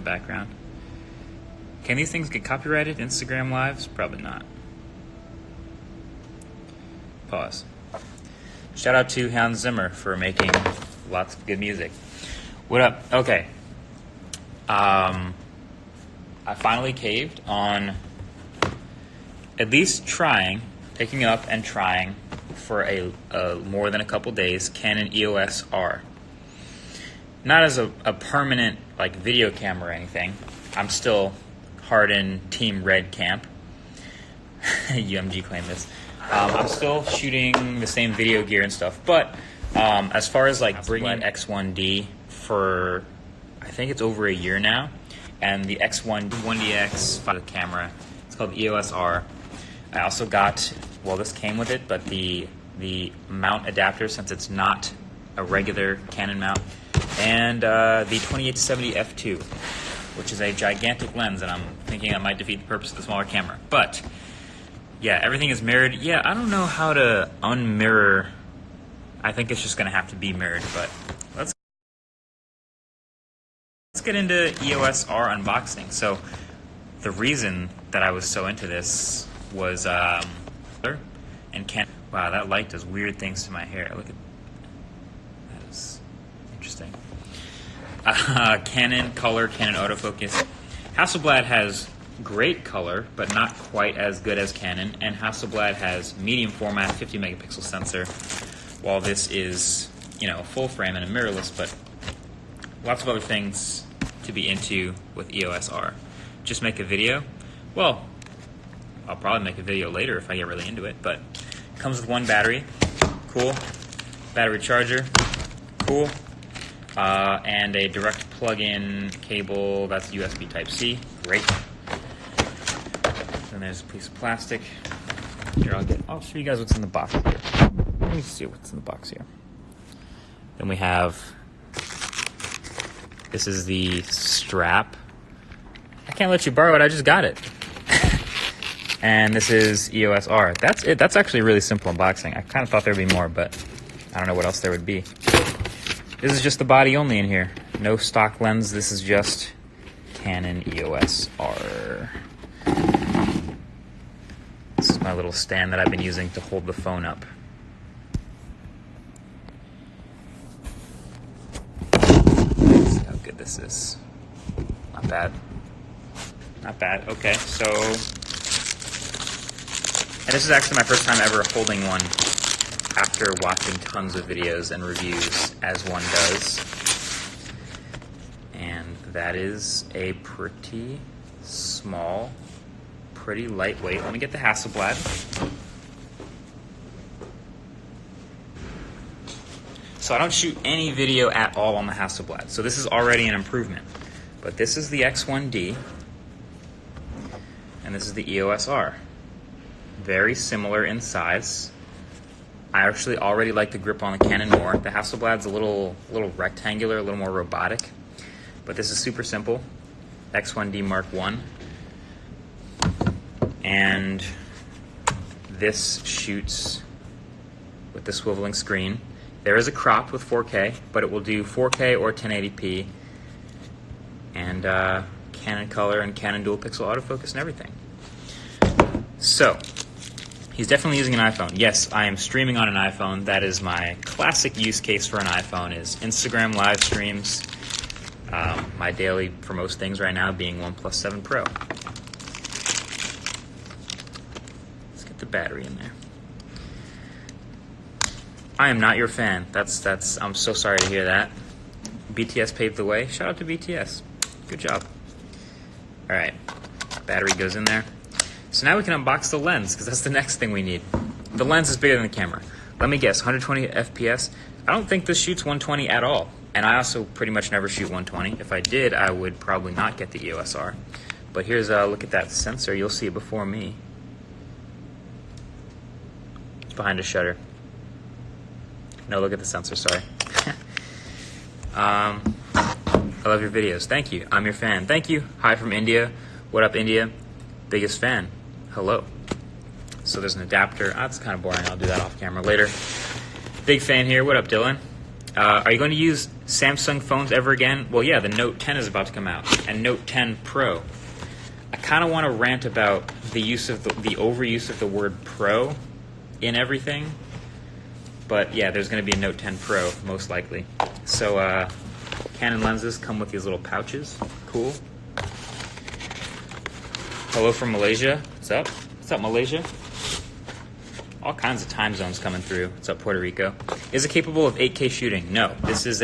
the background. Can these things get copyrighted? Instagram Lives? Probably not. Pause. Shout out to Hans Zimmer for making lots of good music. What up? Okay. I finally caved on at least picking up and trying for a more than a couple days Canon EOS R. Not as a permanent like video camera or anything. I'm still hard in Team Red camp. UMG claimed this. I'm still shooting the same video gear and stuff, but as far as like bringing X1D for, I think it's over a year now, and the X1DX camera, it's called the EOS R. I also got, well, this came with it, but the mount adapter, since it's not a regular Canon mount, and the 28-70 f2, which is a gigantic lens, and I'm thinking that might defeat the purpose of the smaller camera. But yeah, everything is mirrored. Yeah, I don't know how to unmirror. I think it's just going to have to be mirrored, but let's get into EOS R unboxing. So the reason that I was so into this was and Canon. Wow, that light does weird things to my hair. Look at that, is interesting. Canon color, Canon autofocus. Hasselblad has great color, but not quite as good as Canon, and Hasselblad has medium format 50 megapixel sensor, while this is, you know, full frame and a mirrorless, but lots of other things to be into with EOS R. Just make a video? Well, I'll probably make a video later if I get really into it, but it comes with one battery, cool, battery charger, cool, and a direct plug-in cable that's USB Type-C, great. And there's a piece of plastic. Here, I'll show you guys what's in the box here. Let me see what's in the box here. Then we have, this is the strap. I can't let you borrow it, I just got it. And this is EOS R. That's it. That's actually a really simple unboxing. I kind of thought there would be more, but I don't know what else there would be. This is just the body only in here. No stock lens. This is just Canon EOS R. This is my little stand that I've been using to hold the phone up. Let's see how good this is. Not bad. Not bad. Okay, so, and this is actually my first time ever holding one after watching tons of videos and reviews, as one does. And that is a pretty small, pretty lightweight. Let me get the Hasselblad. So I don't shoot any video at all on the Hasselblad, so this is already an improvement. But this is the X1D, and this is the EOS R. Very similar in size. I actually already like the grip on the Canon more. The Hasselblad's a little rectangular, a little more robotic, but this is super simple. X1D Mark I. And this shoots with the swiveling screen. There is a crop with 4K, but it will do 4K or 1080p, and Canon color and Canon dual pixel autofocus and everything. So, he's definitely using an iPhone. Yes, I am streaming on an iPhone. That is my classic use case for an iPhone, is Instagram live streams. My daily, for most things right now, being OnePlus 7 Pro. Let's get the battery in there. I am not your fan. I'm so sorry to hear that. BTS paved the way. Shout out to BTS. Good job. All right, battery goes in there. So now we can unbox the lens, because that's the next thing we need. The lens is bigger than the camera. Let me guess, 120 FPS? I don't think this shoots 120 at all. And I also pretty much never shoot 120. If I did, I would probably not get the EOS R. But here's a look at that sensor. You'll see it before me. It's behind a shutter. No, look at the sensor, sorry. I love your videos. Thank you. I'm your fan. Thank you. Hi from India. What up, India? Biggest fan. Hello. So there's an adapter. That's kind of boring. I'll do that off camera later. Big fan here. What up, Dylan? Are you going to use Samsung phones ever again? Well, yeah, the Note 10 is about to come out, and Note 10 Pro. I kind of want to rant about the use of the overuse of the word Pro in everything. But yeah, there's going to be a Note 10 Pro, most likely. So Canon lenses come with these little pouches. Cool. Hello from Malaysia. What's up? What's up, Malaysia? All kinds of time zones coming through. What's up, Puerto Rico? Is it capable of 8K shooting? No. This is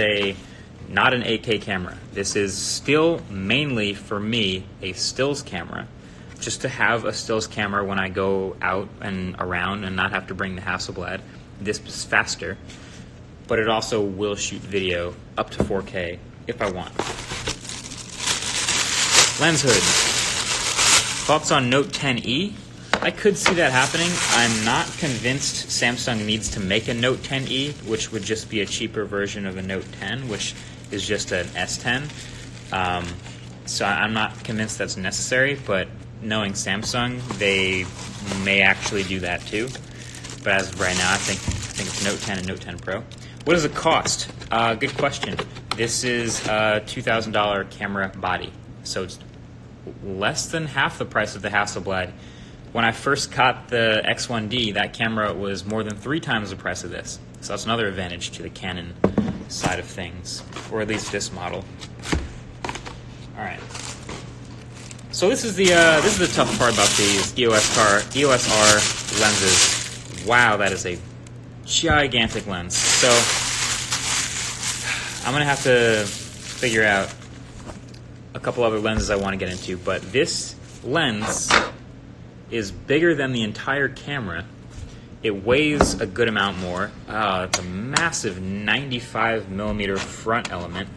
not an 8K camera. This is still mainly, for me, a stills camera. Just to have a stills camera when I go out and around and not have to bring the Hasselblad. This is faster, but it also will shoot video up to 4K if I want. Lens hood. Thoughts on Note 10e? I could see that happening. I'm not convinced Samsung needs to make a Note 10e, which would just be a cheaper version of a Note 10, which is just an S10. So I'm not convinced that's necessary, but knowing Samsung, they may actually do that too. But as of right now, I think it's Note 10 and Note 10 Pro. What does it cost? Good question. This is a $2,000 camera body, so it's less than half the price of the Hasselblad. When I first got the X1D, that camera was more than 3 times the price of this. So that's another advantage to the Canon side of things, or at least this model. All right. So this is the tough part about these EOS R lenses. Wow, that is a gigantic lens. So I'm gonna have to figure out a couple other lenses I want to get into, but this lens is bigger than the entire camera. It weighs a good amount more. It's a massive 95mm front element.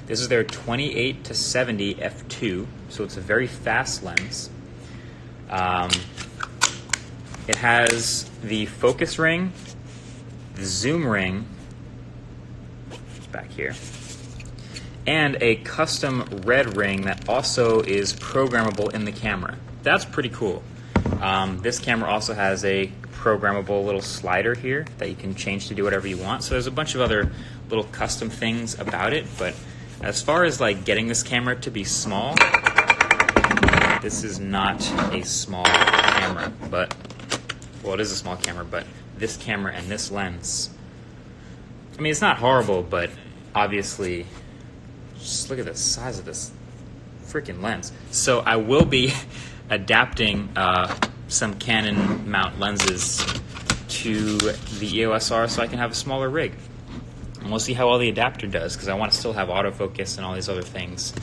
This is their 28 to 70 f2, so it's a very fast lens. It has the focus ring, the zoom ring, it's back here, and a custom red ring that also is programmable in the camera. That's pretty cool. This camera also has a programmable little slider here that you can change to do whatever you want. So there's a bunch of other little custom things about it, but as far as like getting this camera to be small, this is not a small camera, but, well, it is a small camera, but this camera and this lens, I mean, it's not horrible, but obviously, just look at the size of this freaking lens. So I will be adapting some Canon mount lenses to the EOS R so I can have a smaller rig. And we'll see how well the adapter does, because I want to still have autofocus and all these other things.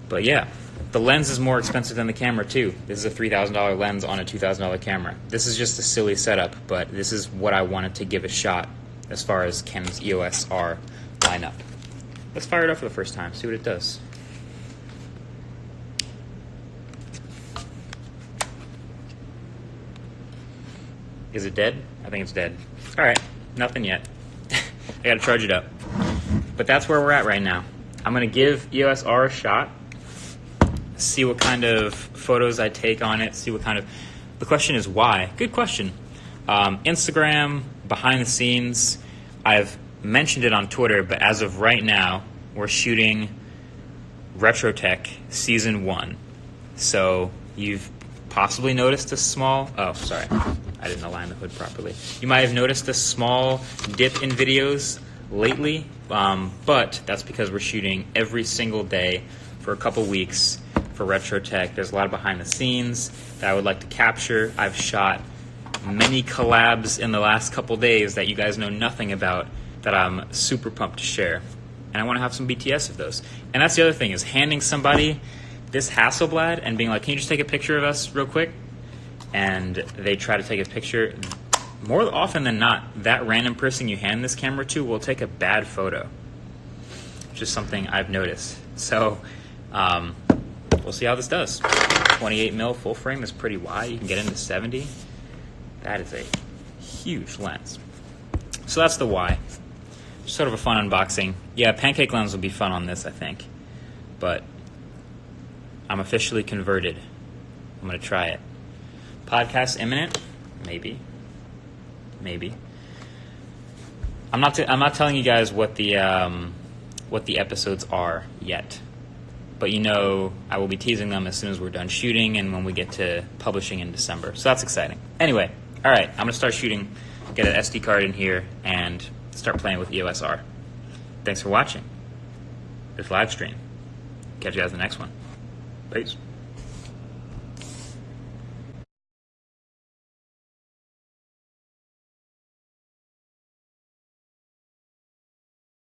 But yeah, the lens is more expensive than the camera too. This is a $3,000 lens on a $2,000 camera. This is just a silly setup, but this is what I wanted to give a shot as far as Canon's EOS R lineup. Let's fire it up for the first time, see what it does. Is it dead? I think it's dead. All right, nothing yet. I gotta charge it up. But that's where we're at right now. I'm gonna give EOS R a shot, see what kind of photos I take on it, see what kind of, the question is why? Good question. Instagram, behind the scenes, I've mentioned it on Twitter, but as of right now, we're shooting Retrotech Season 1. So you've possibly noticed a small, oh, sorry, I didn't align the hood properly. You might have noticed a small dip in videos lately, but that's because we're shooting every single day for a couple weeks for Retrotech. There's a lot of behind the scenes that I would like to capture. I've shot many collabs in the last couple days that you guys know nothing about that I'm super pumped to share. And I want to have some BTS of those. And that's the other thing, is handing somebody this Hasselblad and being like, can you just take a picture of us real quick? And they try to take a picture. More often than not, that random person you hand this camera to will take a bad photo. Just something I've noticed. So we'll see how this does. 28mm full frame is pretty wide. You can get into 70. That is a huge lens. So that's the why. Just sort of a fun unboxing. Yeah, pancake lens will be fun on this, I think. But I'm officially converted. I'm going to try it. Podcast imminent? Maybe. Maybe. I'm not telling you guys what the episodes are yet, but you know I will be teasing them as soon as we're done shooting and when we get to publishing in December. So that's exciting. Anyway, all right, I'm gonna start shooting, get an SD card in here, and start playing with EOS R. Thanks for watching this live stream. Catch you guys in the next one. Peace.